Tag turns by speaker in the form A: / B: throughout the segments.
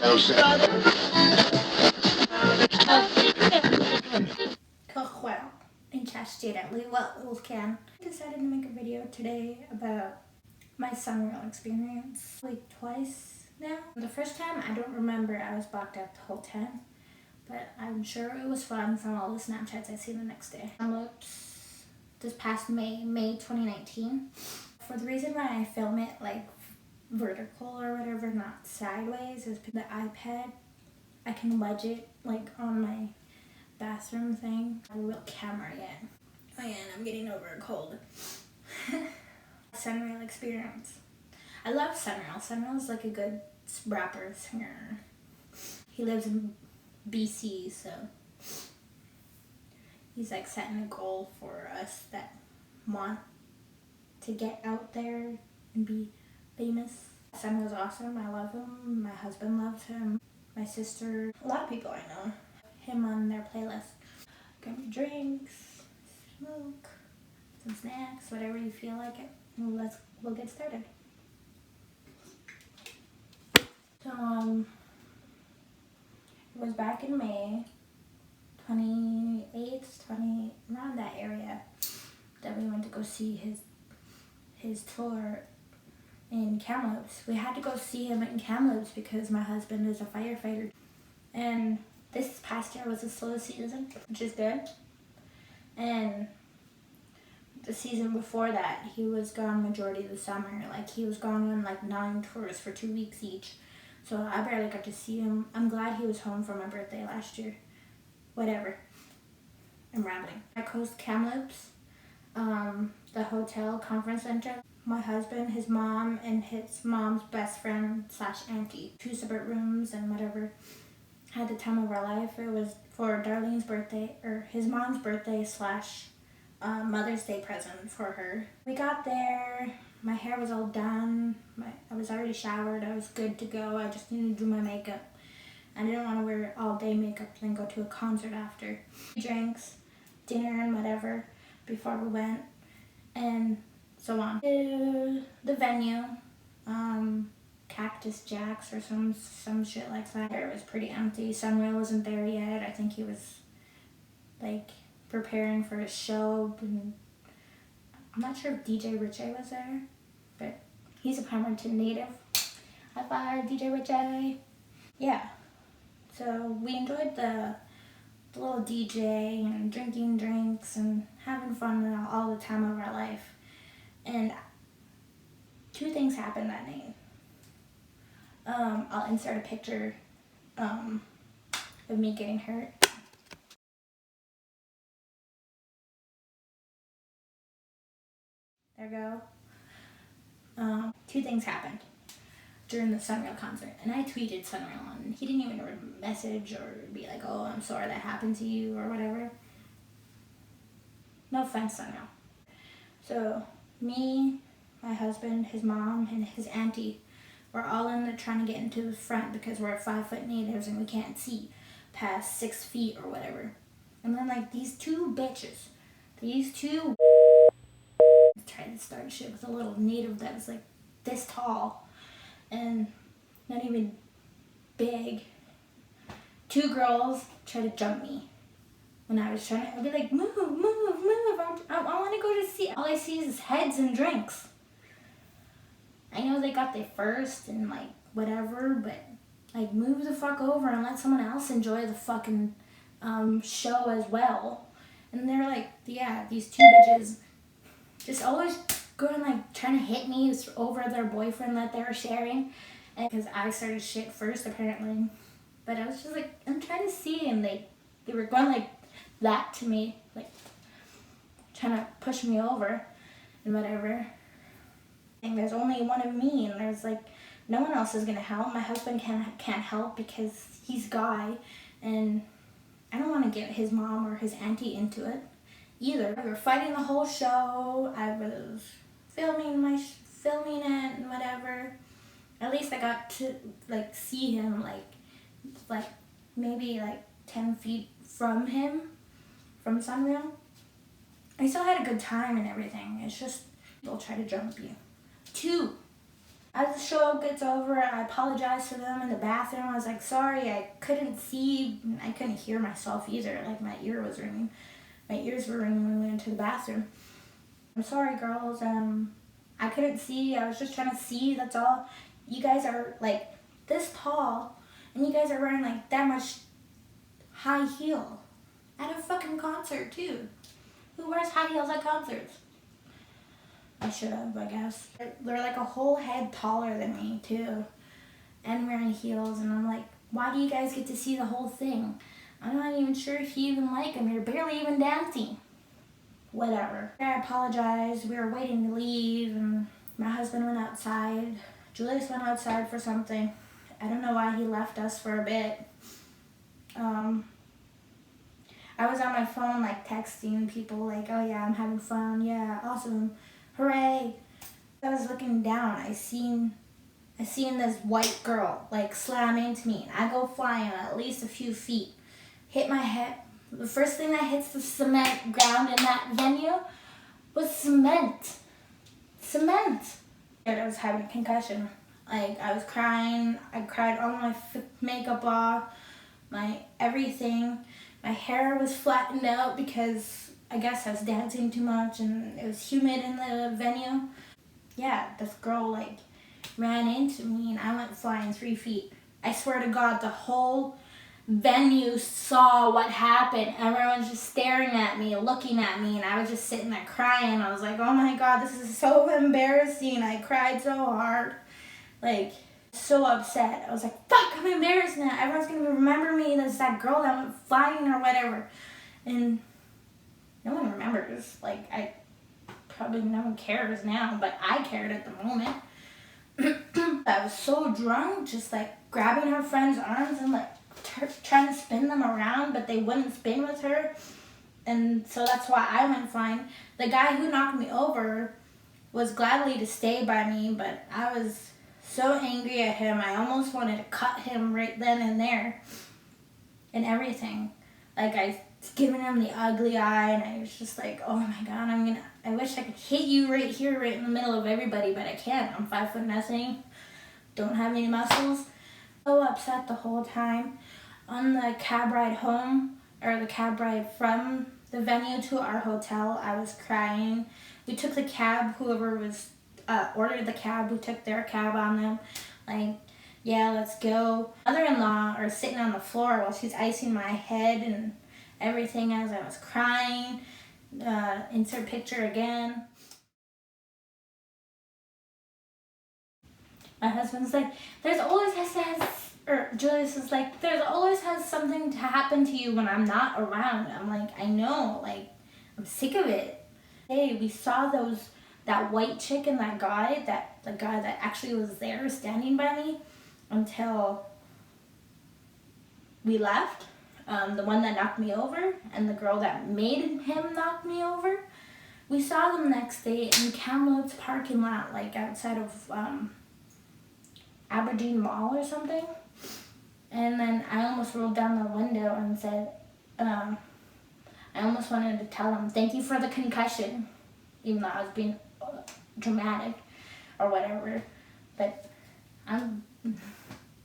A: Well, inchastedly well can. I decided to make a video today about my SonReal experience. Like twice now. The first time I don't remember, I was blocked out the whole time. But I'm sure it was fun from all the Snapchats I see the next day. Downloads this past May 2019. For the reason why I film it like vertical or whatever, not sideways, is the iPad. I can wedge it like on my bathroom thing. A real camera yet. Oh yeah, and I'm getting over a cold. SonReal experience. I love SonReal. SonReal is like a good rapper singer. He lives in BC, so he's like setting a goal for us that want to get out there and be famous. SonReal's awesome. I love him. My husband loves him. My sister, a lot of people I know, him on their playlist. Get me drinks, smoke, some snacks, whatever you feel like it. We'll get started. So it was back in May 28th, around that area, that we went to go see his tour in Kamloops. We had to go see him in Kamloops because my husband is a firefighter. And this past year was a slow season, which is good. And the season before that, he was gone majority of the summer. Like, he was gone on like 9 tours for 2 weeks each. So I barely got to see him. I'm glad he was home for my birthday last year. Whatever. I'm rambling. I Coast Kamloops, the hotel conference center. My husband, his mom, and his mom's best friend / auntie. 2 separate rooms and whatever. Had the time of our life. It was for Darlene's birthday, or his mom's birthday / Mother's Day present for her. We got there. My hair was all done. I was already showered. I was good to go. I just needed to do my makeup. I didn't want to wear all day makeup and then go to a concert after. Drinks, dinner, and whatever before we went, and so on. The venue, Cactus Jack's or some shit like that. It was pretty empty. SonReal wasn't there yet. I think he was like preparing for his show. And I'm not sure if DJ Richie was there, but he's a Palmerton native. High five, DJ Richie. Yeah. So we enjoyed the little DJ and drinking drinks and having fun all the time of our life. And 2 things happened that night. I'll insert a picture of me getting hurt. There we go. 2 things happened during the SonReal concert, and I tweeted SonReal, and he didn't even message or be like, "Oh, I'm sorry that happened to you," or whatever. No offense, SonReal. So me, my husband, his mom, and his auntie were all in there trying to get into the front because we're 5-foot natives and we can't see past 6 feet or whatever. And then like these 2 bitches, tried to start shit with a little native that was like this tall and not even big. 2 girls tried to jump me when I was trying to. I'd be like, move. I want to go to see. All I see is heads and drinks. I know they got there first and like whatever, but like move the fuck over and let someone else enjoy the fucking show as well. And they're like, yeah, these 2 bitches just always going like trying to hit me over their boyfriend that they were sharing, and because I started shit first apparently. But I was just like, I'm trying to see, and they were going like that to me, like trying to push me over and whatever. And there's only one of me, and there's like no one else is gonna help. My husband can't help because he's guy, and I don't want to get his mom or his auntie into it either. We were fighting the whole show. I was filming it and whatever. At least I got to like see him like maybe like 10 feet from him, from SonReal. I still had a good time and everything. It's just they'll try to jump you. 2 As the show gets over, I apologize to them in the bathroom. I was like, sorry, I couldn't see, I couldn't hear myself either. Like my ear was ringing. My ears were ringing when we went to the bathroom. I'm sorry, girls. I couldn't see. I was just trying to see. That's all. You guys are like this tall, and you guys are wearing like that much high heel at a fucking concert too. Who wears high heels at concerts? I should have, I guess. They're like a whole head taller than me too, and wearing heels. And I'm like, why do you guys get to see the whole thing? I'm not even sure if you even like them. You're barely even dancing. Whatever. I apologized. We were waiting to leave, and my husband went outside. Julius went outside for something. I don't know why he left us for a bit. I was on my phone like texting people like, oh yeah, I'm having fun. Yeah, awesome. Hooray. I was looking down. I seen this white girl like slam into me. I go flying at least a few feet. Hit my head. The first thing that hits the cement ground in that venue was cement. Cement. And I was having a concussion. Like, I was crying. I cried all my makeup off, my everything. My hair was flattened out because I guess I was dancing too much and it was humid in the venue. Yeah, this girl like ran into me and I went flying 3 feet. I swear to God, the whole venue saw what happened. Everyone was just staring at me, looking at me, and I was just sitting there crying. I was like, oh my God, this is so embarrassing. I cried so hard. Like, so upset. I was like, fuck, I'm embarrassed now. Everyone's gonna remember me as that girl that went flying or whatever. And no one remembers. Like, no one cares now, but I cared at the moment. I was so drunk, just like grabbing her friend's arms and like trying to spin them around, but they wouldn't spin with her. And so that's why I went flying. The guy who knocked me over was gladly to stay by me, but I was so angry at him. I almost wanted to cut him right then and there and everything. Like, I was giving him the ugly eye, and I was just like, oh my God, I wish I could hit you right here, right in the middle of everybody, but I can't. I'm 5 foot nothing, don't have any muscles. So upset the whole time. On the cab ride home, or the cab ride from the venue to our hotel, I was crying. We took the cab, whoever was ordered the cab, we took their cab on them. Like, yeah, let's go. Mother-in-law are sitting on the floor while she's icing my head and everything as I was crying. Insert picture again. My husband's like, Julius is like, there's always has something to happen to you when I'm not around. I'm like, I know, like, I'm sick of it. Hey, we saw that white chick and the guy that actually was there standing by me until we left. The one that knocked me over and the girl that made him knock me over. We saw them next day in Kamloops parking lot, like outside of Aberdeen Mall or something. And then I almost rolled down the window and said, I almost wanted to tell him, thank you for the concussion, even though I was being dramatic or whatever. But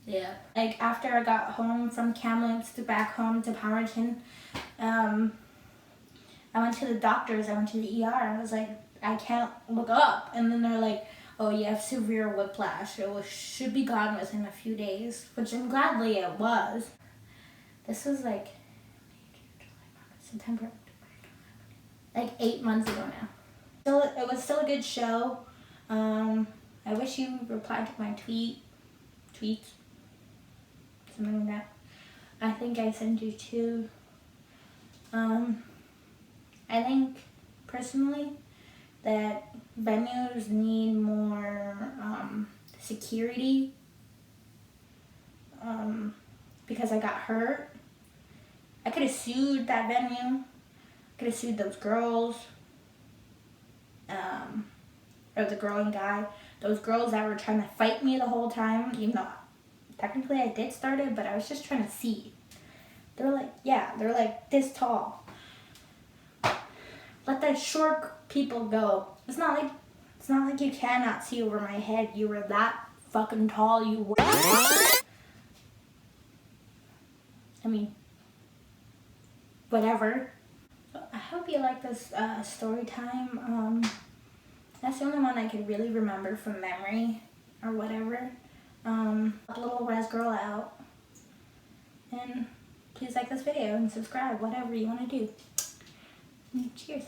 A: yeah. Like, after I got home from Kamloops to back home to Powerton, I went to the doctors, I went to the ER, I was like, I can't look up. And then they're like, oh, you have severe whiplash. It should be gone within a few days, which I'm gladly it was. This was like September, like 8 months ago now. It was still a good show. I wish you replied to my tweets, something like that. I think I sent you 2. I think personally that venues need more security because I got hurt. I could have sued that venue. I could have sued those girls or the girl and guy. Those girls that were trying to fight me the whole time, even though technically I did start it, but I was just trying to see. They're like this tall. Let the short people go. It's not like It's not like you cannot see over my head. You were that fucking tall, you were. I mean, whatever. So I hope you like this story time. That's the only one I could really remember from memory or whatever. A little res girl out. And please like this video and subscribe, whatever you want to do. Cheers.